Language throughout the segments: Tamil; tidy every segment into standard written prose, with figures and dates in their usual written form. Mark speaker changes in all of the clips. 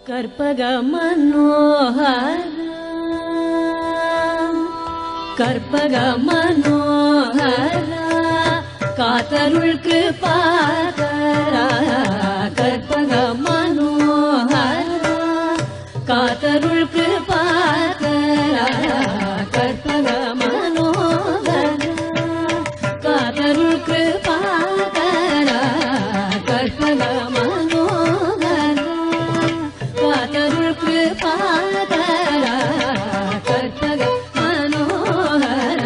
Speaker 1: கற்பக மனோஹர கற்பக மனோஹர காத்தருள் கிருபாகர கற்பக மனோஹர காத்தருள் கிருபாகர கற்பக மனோஹர காத்தருள் கிருபாகர கற்பக மனோஹர காத்தருள் கிருபாகர கற்பக மனோஹர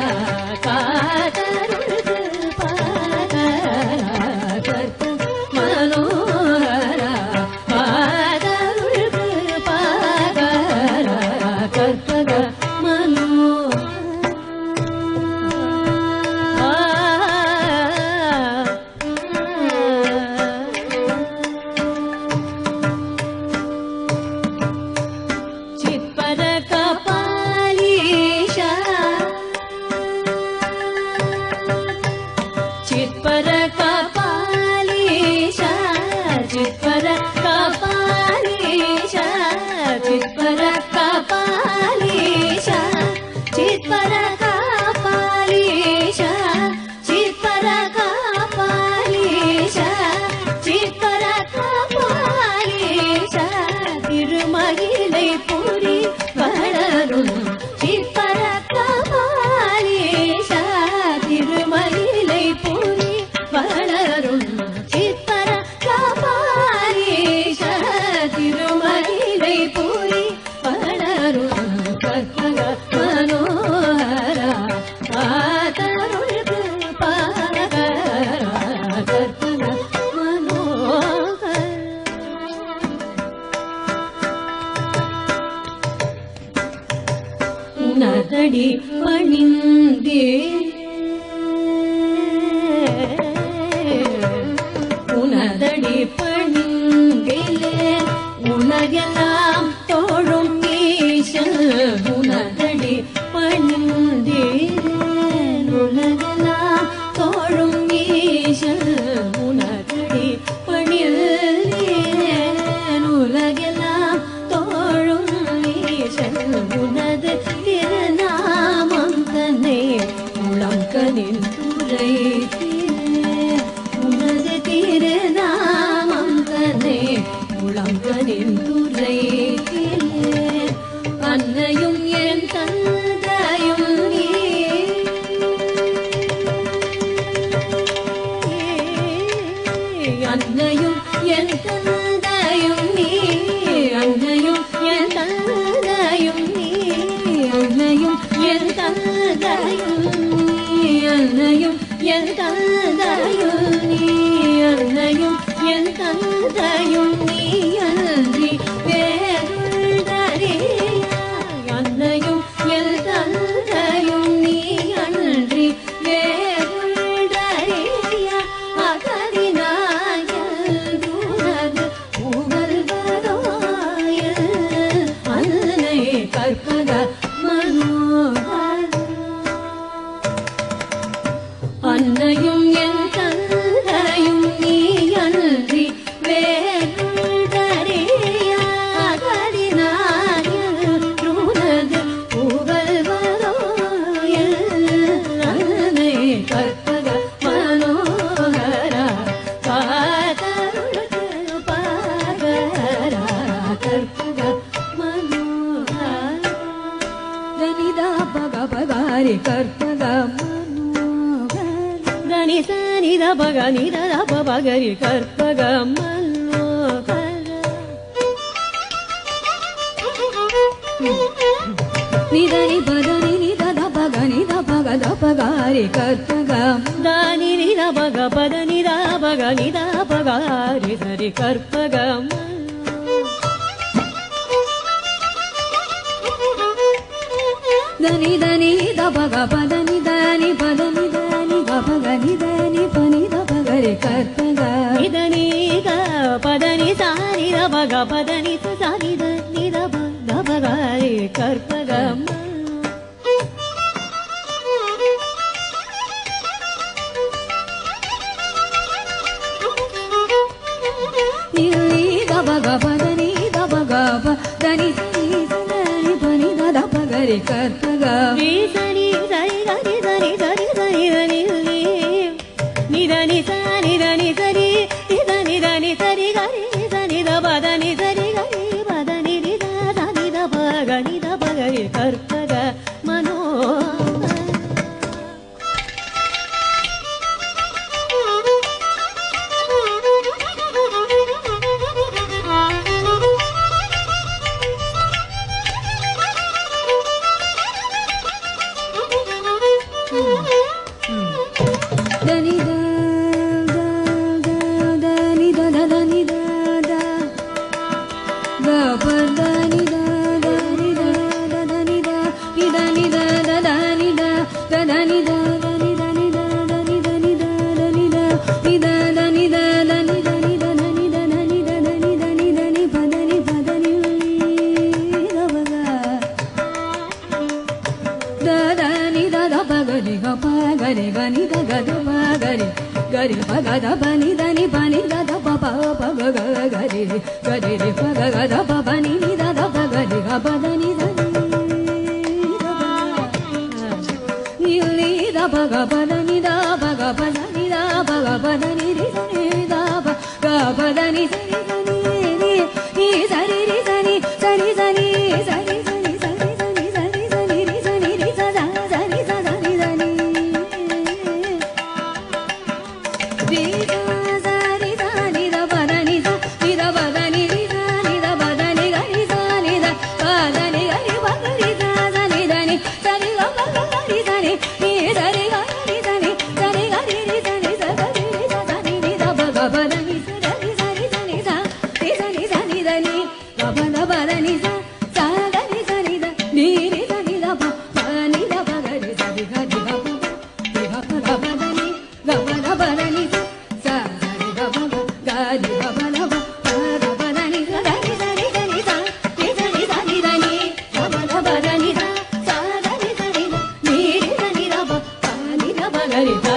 Speaker 1: காத்தருள் கிருபாகர கற்பக மனோஹர காத்தருள் கிருபாகர கற்பக உனதடி பணிந்தே உனதடி பணிந்திலே உலகெல்லாம் தோழும் ஈசன் உனதடி பணிந்திலே உலகெல்லாம் தோழும் ஈசன் உனதடி பணிந்திலே உலகெல்லாம் தோழும் ஈசன் உனது திருநாமம் தன்னை உளங்கனின் துறை உனது திருநாமம் தன்னை உளங்கனின் துறை அன்னையும் என் தந்தையும் நீ அன்னையும் என் தந்தையும் நீ அன்னையும் என் தந்தையும் நீ அன்னையும் என் தந்தையும் நீ அன்னையும் என் தந்தையும் நீ அன்னையும் என் தந்தையும் நீ அன்றி வேறுள்ளறியா அன்னையும் என் தந்தையும் நீ அன்றி வேறுள்ளறியா அகதினாயல் உனது புகழ்வதோயல் அன்னை கற்பக மனோஹர அன்னையும் என் தந்தையும் நீ அன்றி வேறுள்ளறியா அகதினாயல் உனது புகழ்வதோயல் அன்னை கற்பக மனோஹர காத்தருள் கிருபாகர கற்பக மனோஹர தனிதா பகபகாரி கற்பக தனி சனித பக நித பகரி கற்பக மனோஹர நிதனி பதனி நித பக நித பக பகாரி கற்பக தானி நித பக பத நித பக நித பகாரி சரி கற்பக దని దని ద భగ పద ని దని పద ని దని గ భగ ని దని పని ద భగ రే కర్పగ ని దని గ పద ని సాని ద భగ పద ని సాని ద ని ద భగ రే కర్పగ ని ద భగ పద ని ద భగ ಕರ್ಪಗ ರಿ ಸರಿ ಸರಿ ಗರಿ ಸರಿ ಸರಿ ಸರಿ ನಿ ನಿಧನಿ ಸ ನಿಧನಿ ಸರಿ ನಿಧನಿ ಧನಿ ಸರಿ ಗರಿ ಸನಿ ದ ಬದನಿ ಸರಿ ಗರಿ ಬದನಿ ರಿ ಧನಿ ದ ಬಗನಿ ದ ಬಗರಿ ಕರ್ಪಗ ಮನೋ Pagada bani dani bani da da pa pa pa ga ga ga ri ri pagada da pa bani ni da da pa ga ri ga pa da ni da ni li da pa ga pa da ni da pa ga pa da ni da pa ga pa da ni ri sa ni da pa ga pa da ni sa ni sa ni ni sa ri ri sa ni sa ni sa ni sa ni sa ni sa ni sa ni sa ni sa ni ri sa ni ri sa sa ni sa sa ni sa ni Hare